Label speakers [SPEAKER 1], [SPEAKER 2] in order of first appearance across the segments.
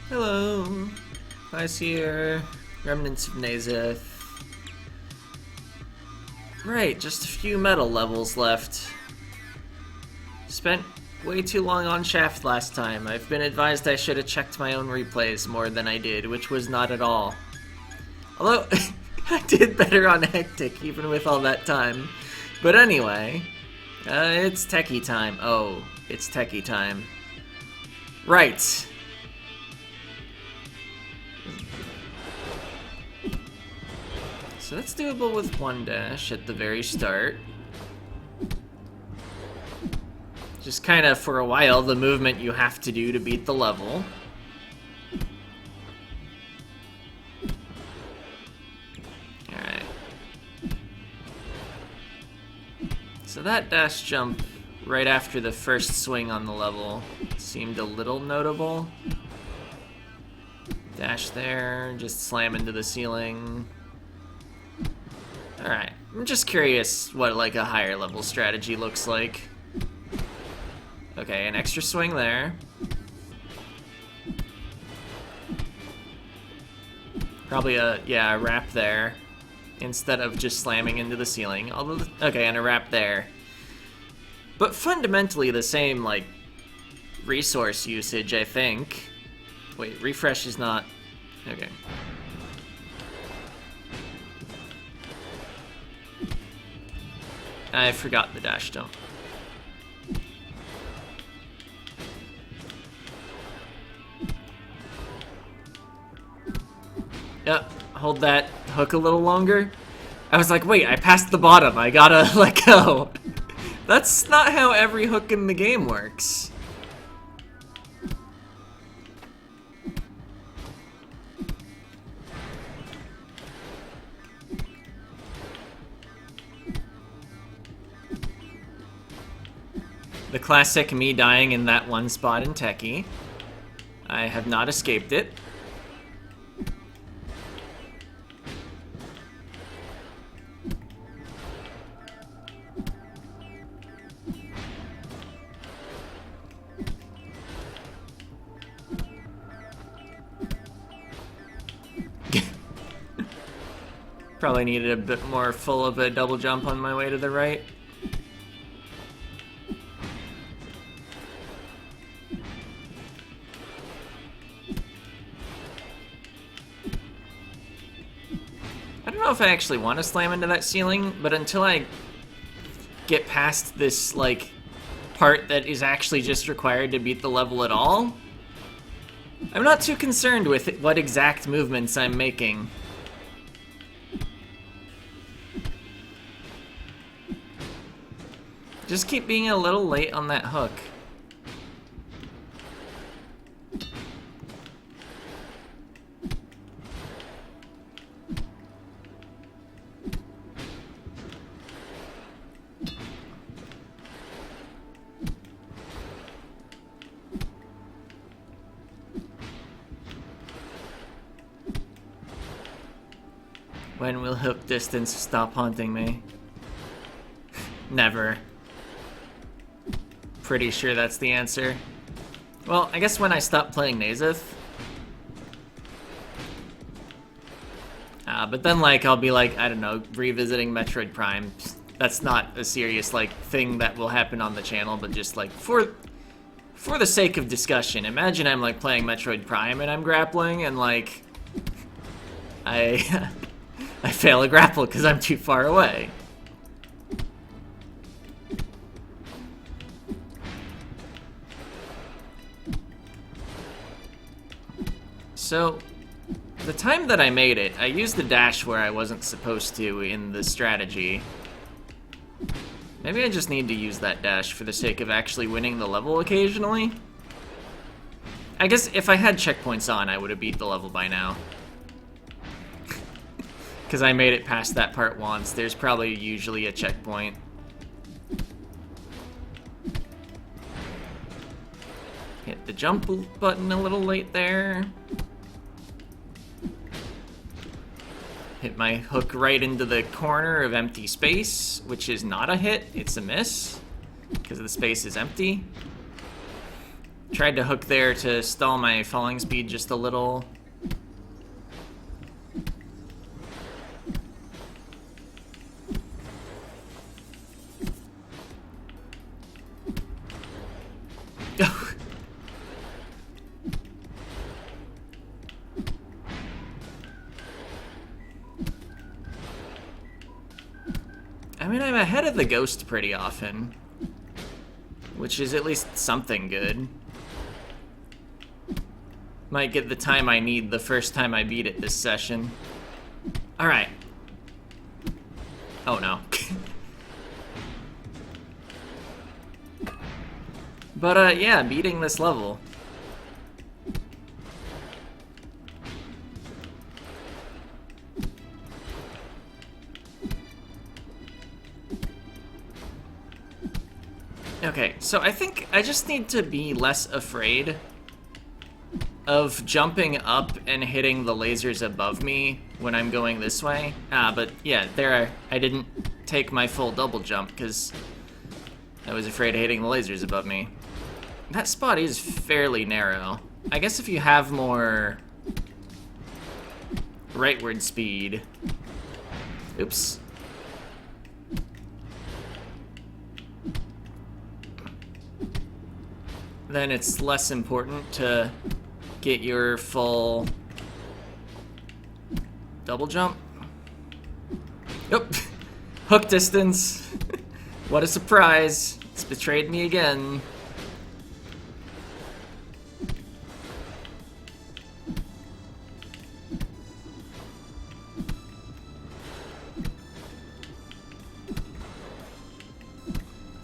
[SPEAKER 1] Hello, Ice here. Remnants of Naezith. Right, just a few metal levels left. Spent way too long on Shaft last time. I've been advised I should have checked my own replays more than I did, which was not at all. Although, I did better on Hectic, even with all that time. But anyway, it's Techy time. Oh, it's Techy time. Right. So that's doable with one dash at the very start. Just kind of, for a while, the movement you have to do to beat the level. Alright. So that dash jump right after the first swing on the level seemed a little notable. Dash there, just slam into the ceiling. Alright, I'm just curious what like a higher level strategy looks like. Okay, an extra swing there. Probably a wrap there instead of just slamming into the ceiling. Although, okay, and a wrap there. But fundamentally the same like resource usage, I think. Wait, refresh is not... Okay. I forgot the dash jump. Yep, hold that hook a little longer. I was like, wait, I passed the bottom, I gotta let go. That's not how every hook in the game works. The classic me dying in that one spot in Techy. I have not escaped it. Probably needed a bit more full of a double jump on my way to the right. I don't know if I actually want to slam into that ceiling, but until I get past this, like, part that is actually just required to beat the level at all, I'm not too concerned with what exact movements I'm making. Just keep being a little late on that hook. When will hook distance stop haunting me? Never. Pretty sure that's the answer. Well, I guess when I stop playing Naezith. But then, like, I'll be like, I don't know, revisiting Metroid Prime. That's not a serious, like, thing that will happen on the channel, but just, like, for the sake of discussion. Imagine I'm, like, playing Metroid Prime and I'm grappling and, like, I fail a grapple because I'm too far away. So, the time that I made it, I used the dash where I wasn't supposed to in the strategy. Maybe I just need to use that dash for the sake of actually winning the level occasionally. I guess if I had checkpoints on, I would have beat the level by now. Because I made it past that part once. There's probably usually a checkpoint. Hit the jump button a little late there. Hit my hook right into the corner of empty space, which is not a hit, it's a miss, because the space is empty. Tried to hook there to stall my falling speed just a little. I mean, I'm ahead of the ghost pretty often, which is at least something good. Might get the time I need the first time I beat it this session. Alright. Oh no. But yeah, beating this level. Okay, so I think I just need to be less afraid of jumping up and hitting the lasers above me when I'm going this way. But yeah, there I didn't take my full double jump because I was afraid of hitting the lasers above me. That spot is fairly narrow. I guess if you have more rightward speed. Oops. Then it's less important to get your full double jump. Nope. Hook distance. What a surprise. It's betrayed me again.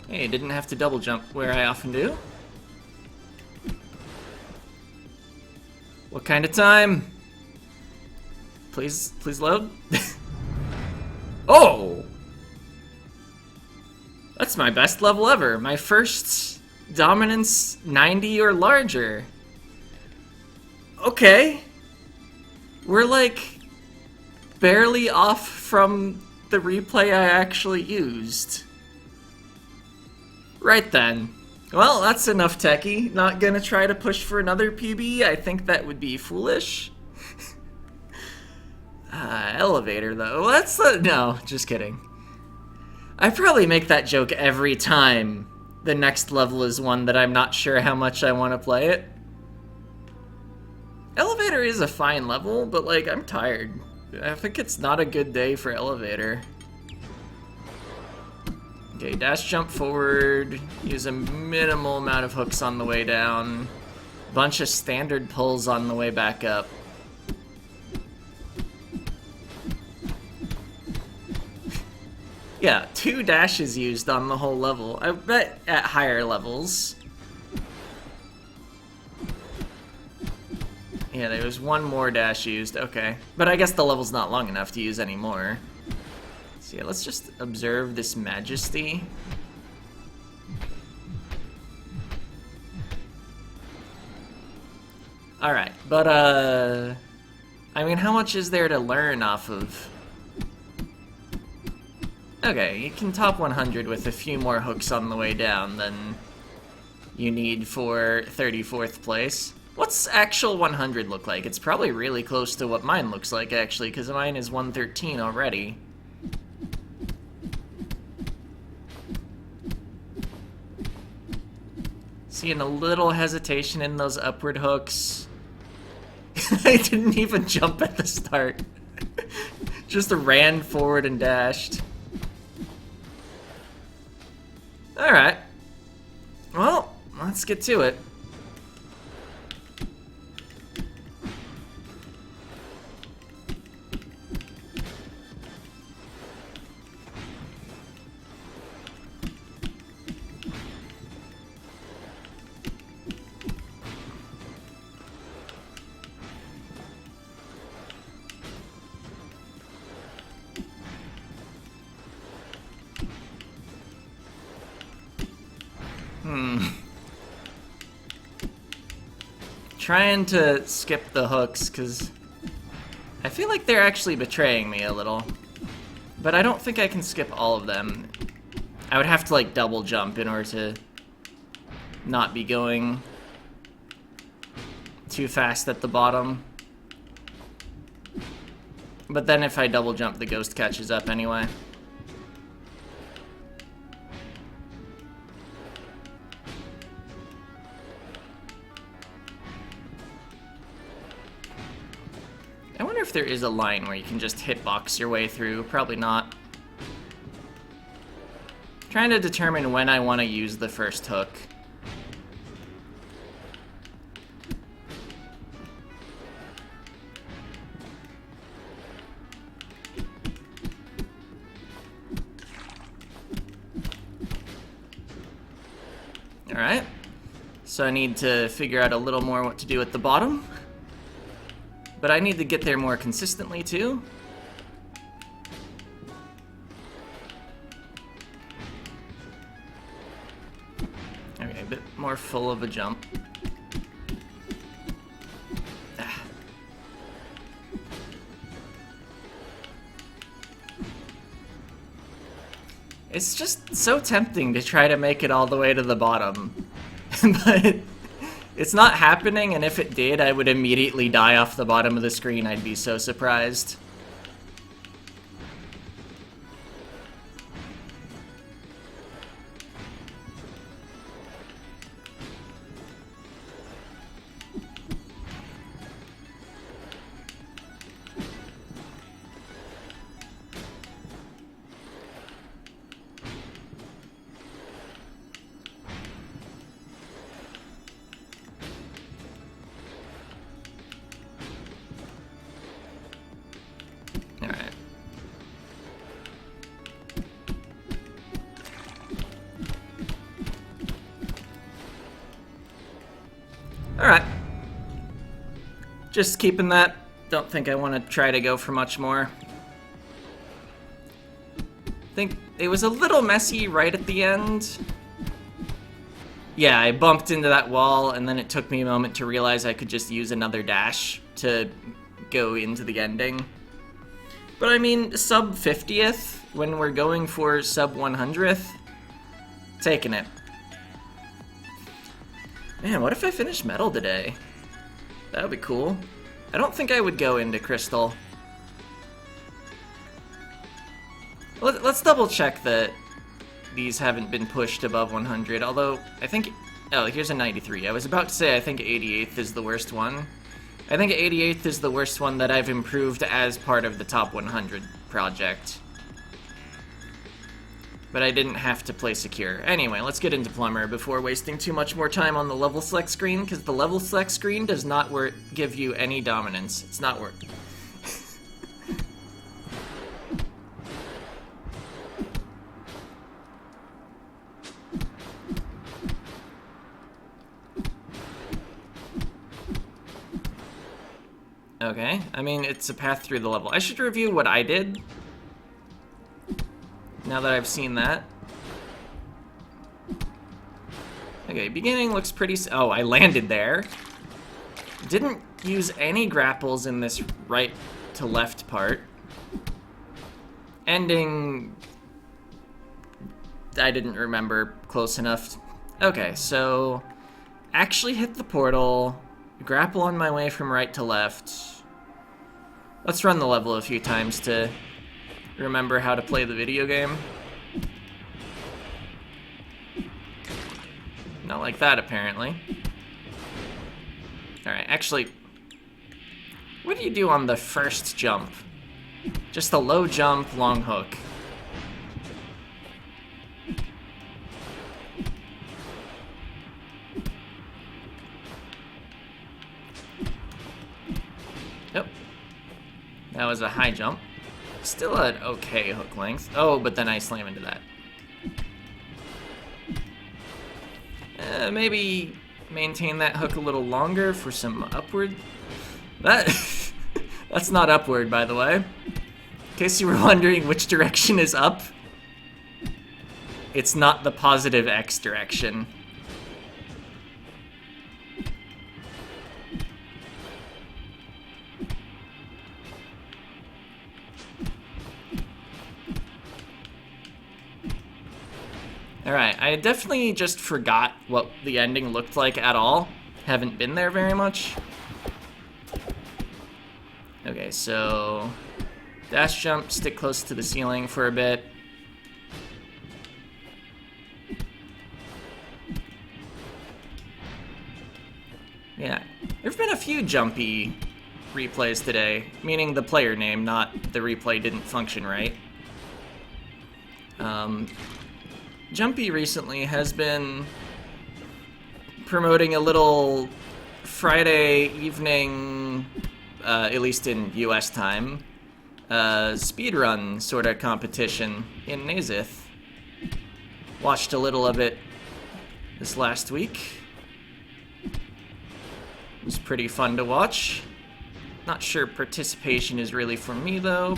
[SPEAKER 1] Hey, didn't have to double jump where I often do. What kind of time? Please load. Oh! That's my best level ever. My first dominance 90 or larger. Okay. We're like barely off from the replay I actually used. Right then. Well, that's enough, Techy. Not gonna try to push for another PB. I think that would be foolish. Elevator, though. That's no, just kidding. I probably make that joke every time the next level is one that I'm not sure how much I want to play it. Elevator is a fine level, but, like, I'm tired. I think it's not a good day for Elevator. Okay, dash jump forward, use a minimal amount of hooks on the way down, bunch of standard pulls on the way back up. Yeah, 2 dashes used on the whole level. I bet at higher levels. Yeah, there was 1 more dash used, okay. But I guess the level's not long enough to use any more. So yeah, let's just observe this majesty. Alright, but I mean, how much is there to learn off of? Okay, you can top 100 with a few more hooks on the way down than you need for 34th place. What's actual 100 look like? It's probably really close to what mine looks like, actually, because mine is 113 already. Seeing a little hesitation in those upward hooks. I didn't even jump at the start. Just ran forward and dashed. Alright. Well, let's get to it. Trying to skip the hooks, because I feel like they're actually betraying me a little. But I don't think I can skip all of them. I would have to, like, double jump in order to not be going too fast at the bottom. But then if I double jump, the ghost catches up anyway. I wonder if there is a line where you can just hitbox your way through. Probably not. Trying to determine when I want to use the first hook. Alright. So I need to figure out a little more what to do at the bottom. But I need to get there more consistently too. Okay, a bit more full of a jump. Ah. It's just so tempting to try to make it all the way to the bottom. But it's not happening, and if it did, I would immediately die off the bottom of the screen. I'd be so surprised. Alright. Just keeping that. Don't think I want to try to go for much more. I think it was a little messy right at the end. Yeah, I bumped into that wall, and then it took me a moment to realize I could just use another dash to go into the ending. But I mean, sub 50th, when we're going for sub 100th, taking it. Man, what if I finish metal today? That would be cool. I don't think I would go into crystal. Let's double check that these haven't been pushed above 100, although I think... Oh, here's a 93. I was about to say I think 88th is the worst one. I think 88th is the worst one that I've improved as part of the top 100 project. But I didn't have to play secure. Anyway, let's get into Plumber before wasting too much more time on the level select screen, because the level select screen does not give you any dominance. It's not working. Okay, I mean, it's a path through the level. I should review what I did. Now that I've seen that. Okay, beginning looks pretty... Oh, I landed there. Didn't use any grapples in this right to left part. Ending... I didn't remember close enough. Okay, so... Actually hit the portal. Grapple on my way from right to left. Let's run the level a few times to remember how to play the video game. Not like that, apparently. Alright, actually, what do you do on the first jump? Just a low jump, long hook. Yep. That was a high jump. Still an okay hook length. Oh, but then I slam into that. Maybe maintain that hook a little longer for some upward. That's not upward, by the way. In case you were wondering which direction is up, it's not the positive X direction. Alright, I definitely just forgot what the ending looked like at all. Haven't been there very much. Okay, so dash jump, stick close to the ceiling for a bit. Yeah, there've been a few jumpy replays today, meaning the player name, not the replay didn't function right. Jumpy recently has been promoting a little Friday evening, at least in US time, speedrun sort of competition in Naezith. Watched a little of it this last week. It was pretty fun to watch. Not sure participation is really for me though.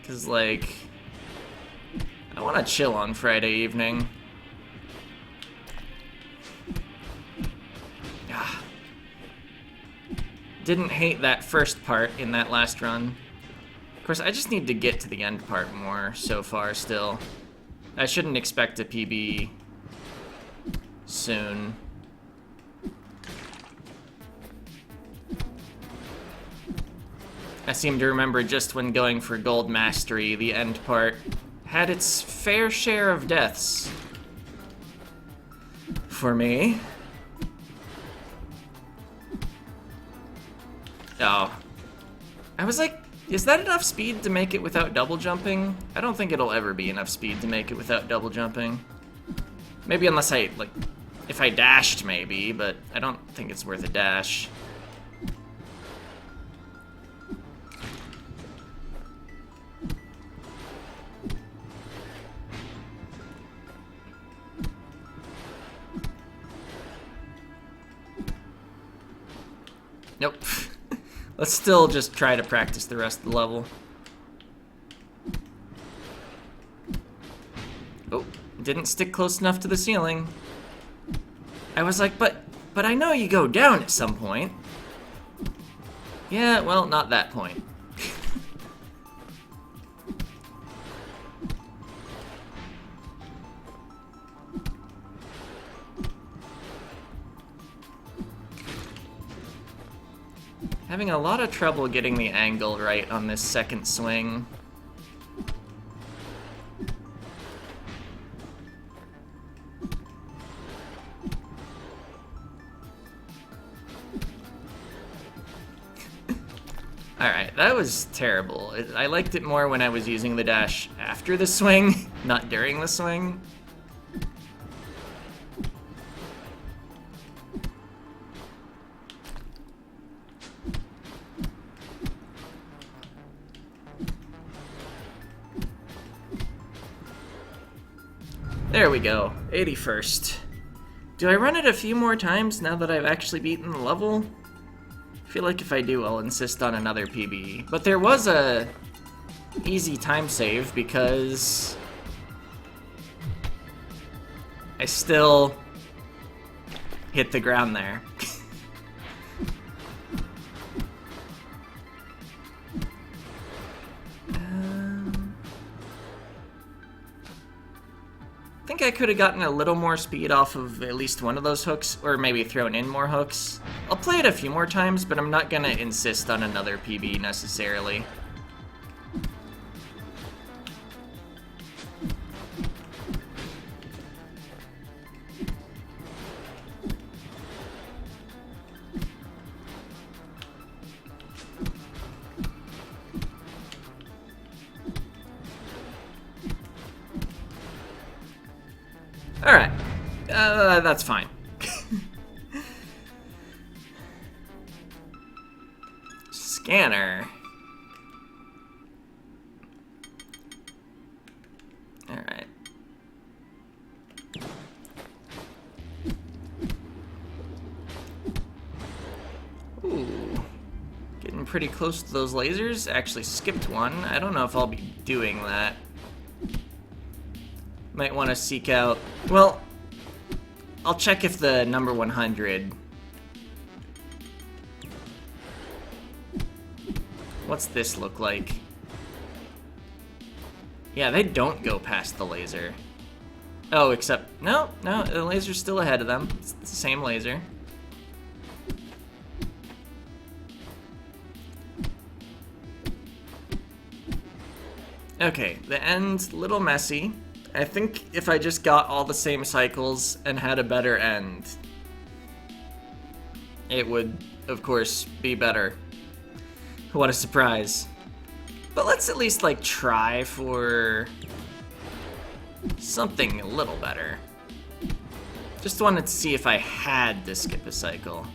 [SPEAKER 1] Cause like, I wanna chill on Friday evening. Didn't hate that first part in that last run. Of course, I just need to get to the end part more so far still. I shouldn't expect a PB soon. I seem to remember just when going for Gold Mastery, the end part had its fair share of deaths. For me. Oh. I was like, is that enough speed to make it without double jumping? I don't think it'll ever be enough speed to make it without double jumping. Maybe unless I, like, if I dashed maybe, but I don't think it's worth a dash. Nope. Let's still just try to practice the rest of the level. Oh, didn't stick close enough to the ceiling. I was like, but I know you go down at some point. Yeah, well, not that point. Having a lot of trouble getting the angle right on this second swing. Alright, that was terrible. I liked it more when I was using the dash after the swing, not during the swing. There we go, 81st. Do I run it a few more times now that I've actually beaten the level? I feel like if I do, I'll insist on another PB. But there was a easy time save because I still hit the ground there. I think I could have gotten a little more speed off of at least one of those hooks, or maybe thrown in more hooks. I'll play it a few more times, but I'm not gonna insist on another PB necessarily. Alright, that's fine. Scanner. Alright. Ooh. Getting pretty close to those lasers. Actually skipped one. I don't know if I'll be doing that. Might want to seek out... Well, I'll check if the number 100... What's this look like? Yeah, they don't go past the laser. Oh, except... No, the laser's still ahead of them. It's the same laser. Okay, the end, little messy. I think if I just got all the same cycles and had a better end, it would, of course, be better. What a surprise. But let's at least, like, try for something a little better. Just wanted to see if I had to skip a cycle.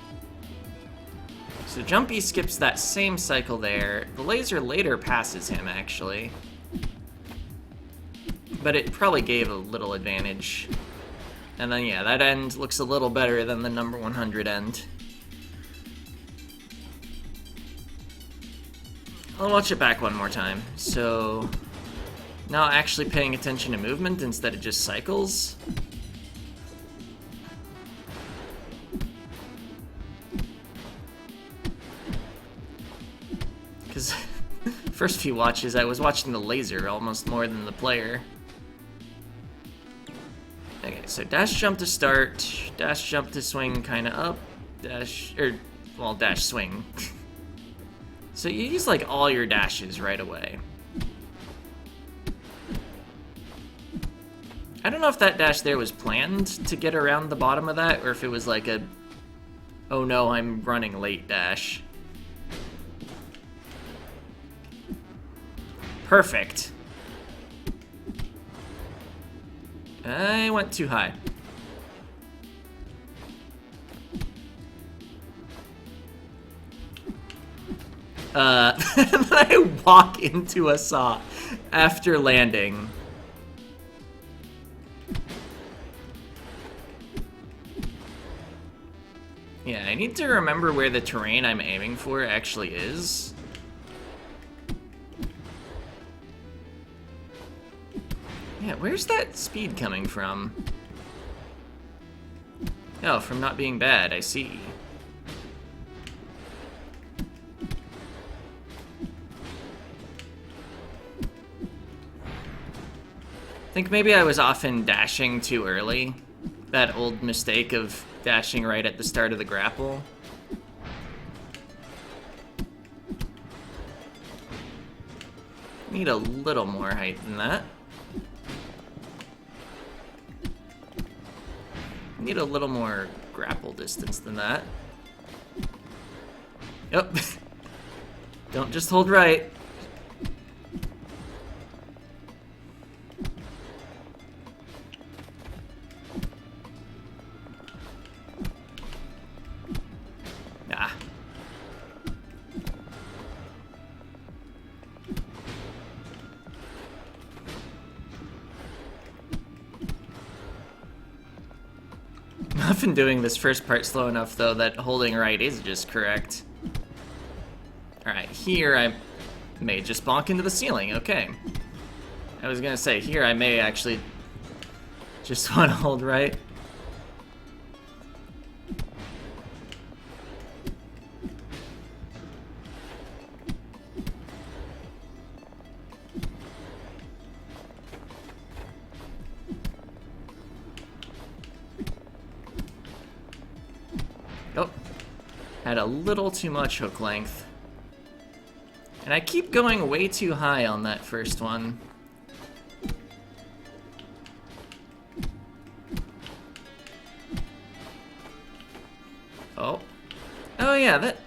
[SPEAKER 1] So Jumpy skips that same cycle there. The laser later passes him, actually. But it probably gave a little advantage. And then, yeah, that end looks a little better than the number 100 end. I'll watch it back one more time. So, now actually paying attention to movement instead of just cycles. Because first few watches, I was watching the laser almost more than the player. Okay, so dash jump to start, dash jump to swing kind of up, dash swing. So you use like all your dashes right away. I don't know if that dash there was planned to get around the bottom of that, or if it was like a, oh no, I'm running late dash. Perfect. I went too high. I walk into a saw after landing. Yeah, I need to remember where the terrain I'm aiming for actually is. Yeah, where's that speed coming from? Oh, from not being bad, I see. I think maybe I was often dashing too early. That old mistake of dashing right at the start of the grapple. Need a little more height than that. Need a little more grapple distance than that. Yep. Don't just hold right. Ah. I'm often doing this first part slow enough, though, that holding right is just correct. Alright, here I may just bonk into the ceiling. Okay. I was gonna say, here I may actually just want to hold right. Oh, had a little too much hook length. And I keep going way too high on that first one. Oh. Oh yeah, that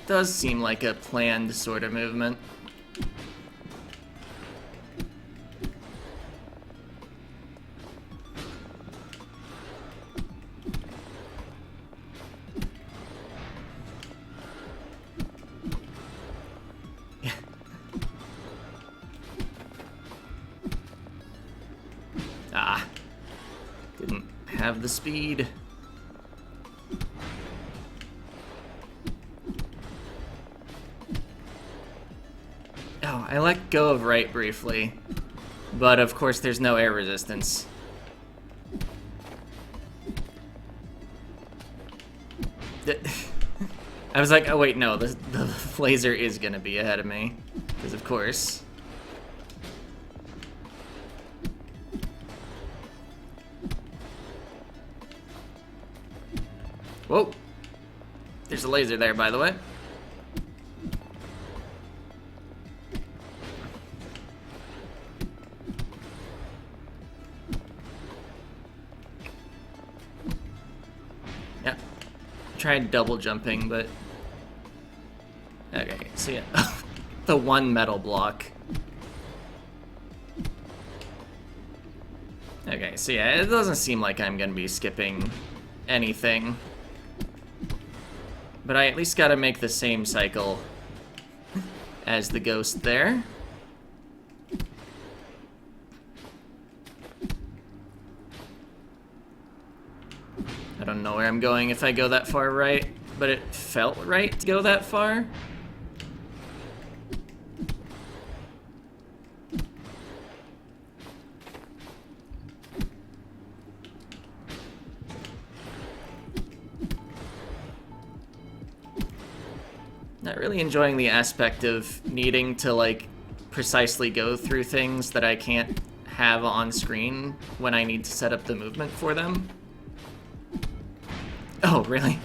[SPEAKER 1] does seem like a planned sort of movement. Ah, didn't have the speed. Oh, I let go of right briefly, but of course there's no air resistance. I was like, oh wait, no, the laser is gonna be ahead of me, because of course. Whoa! There's a laser there, by the way. tried double jumping, but... Okay, so yeah. The one metal block. Okay, so yeah, it doesn't seem like I'm gonna be skipping anything. But I at least gotta make the same cycle as the ghost there. I don't know where I'm going if I go that far right, but it felt right to go that far. Not really enjoying the aspect of needing to, like, precisely go through things that I can't have on screen when I need to set up the movement for them. Oh, really?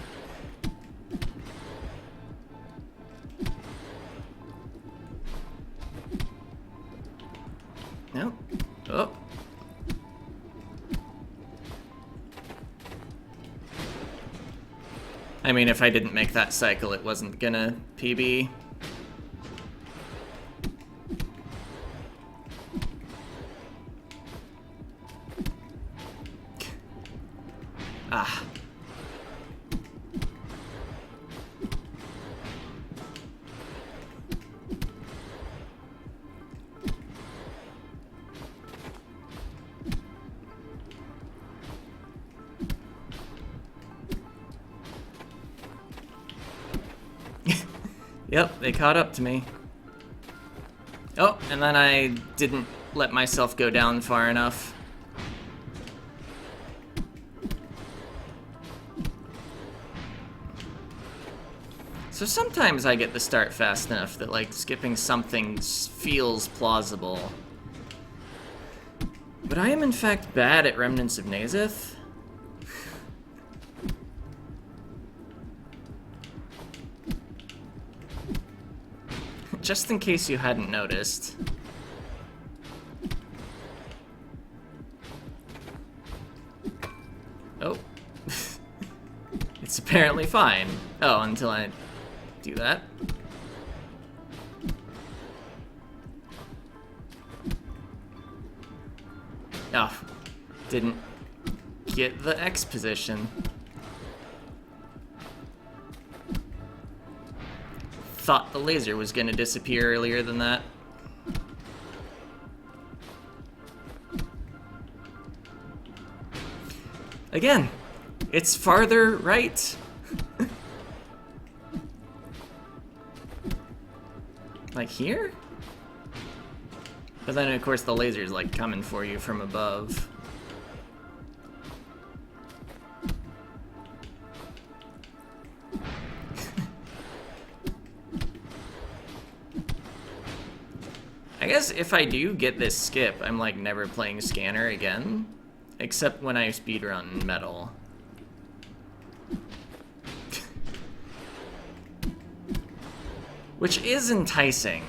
[SPEAKER 1] No. Oh. I mean, if I didn't make that cycle, it wasn't gonna PB. Ah. Yep, they caught up to me. Oh, and then I didn't let myself go down far enough. So sometimes I get the start fast enough that, like, skipping something feels plausible. But I am in fact bad at Remnants of Naezith. Just in case you hadn't noticed. Oh. It's apparently fine. Oh, until I do that. Oh. Didn't get the X position. Thought the laser was gonna disappear earlier than that. Again, it's farther right. Like here? But then, of course, the laser's like coming for you from above. I guess if I do get this skip, I'm like never playing Scanner again, except when I speedrun Metal. Which is enticing.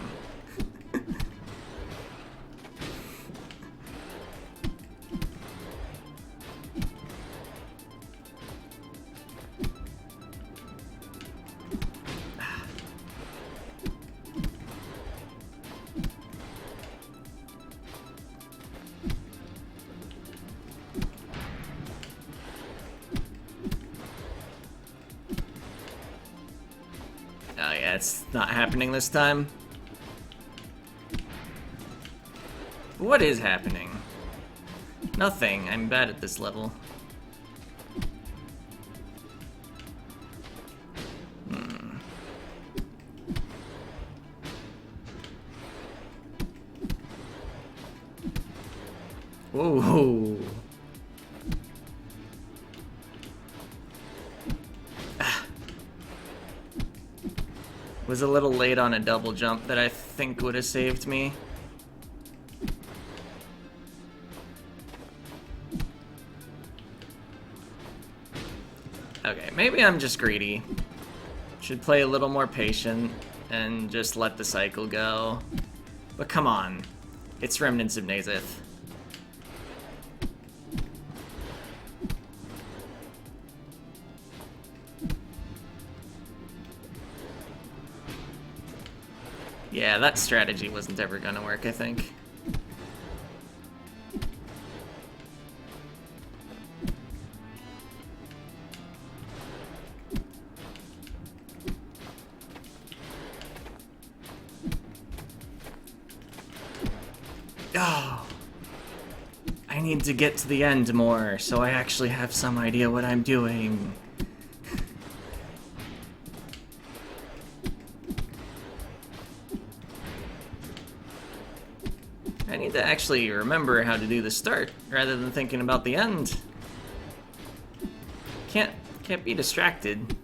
[SPEAKER 1] Oh yeah, it's not happening this time. What is happening? Nothing. I'm bad at this level. Whoa. Was a little late on a double jump that I think would have saved me. Okay, maybe I'm just greedy. Should play a little more patient and just let the cycle go. But come on, it's Remnants of Naezith. Yeah, that strategy wasn't ever gonna work, I think. Oh, I need to get to the end more, so I actually have some idea what I'm doing. I need to actually remember how to do the start, rather than thinking about the end. Can't be distracted.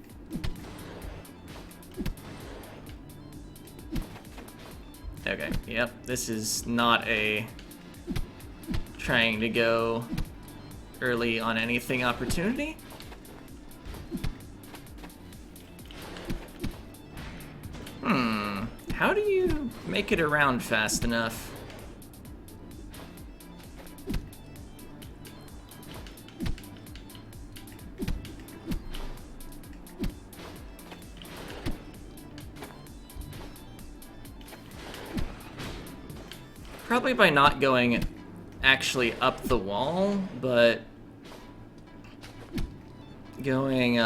[SPEAKER 1] Okay, yep, this is not a trying to go early on anything opportunity. How do you make it around fast enough? Probably by not going actually up the wall, but going,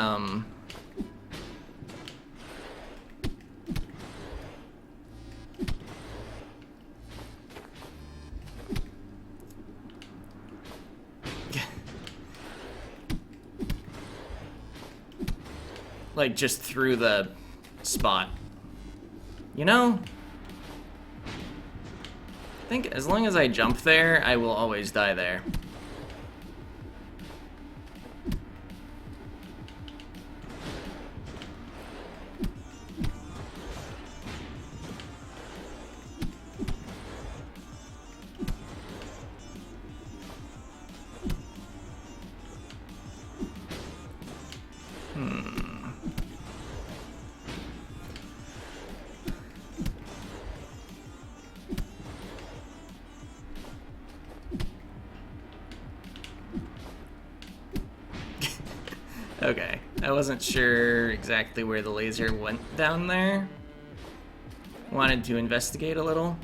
[SPEAKER 1] like just through the spot. You know? I think as long as I jump there, I will always die there. Okay, I wasn't sure exactly where the laser went down there. Wanted to investigate a little.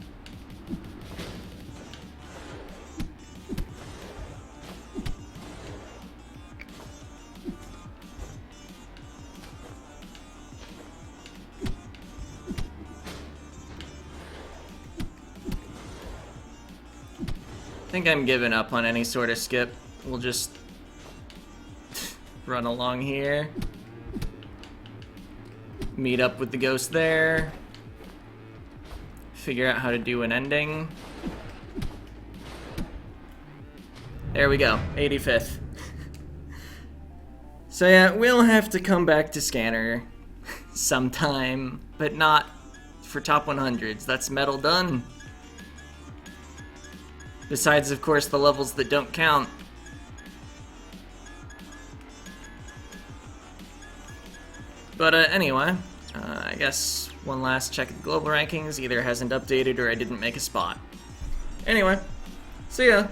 [SPEAKER 1] I think I'm giving up on any sort of skip. We'll just run along here. Meet up with the ghost there. Figure out how to do an ending. There we go, 85th. So yeah, we'll have to come back to Scanner sometime, but not for top 100s. That's metal done. Besides, of course, the levels that don't count. But anyway, I guess one last check at the global rankings. Either hasn't updated or I didn't make a spot. Anyway, see ya.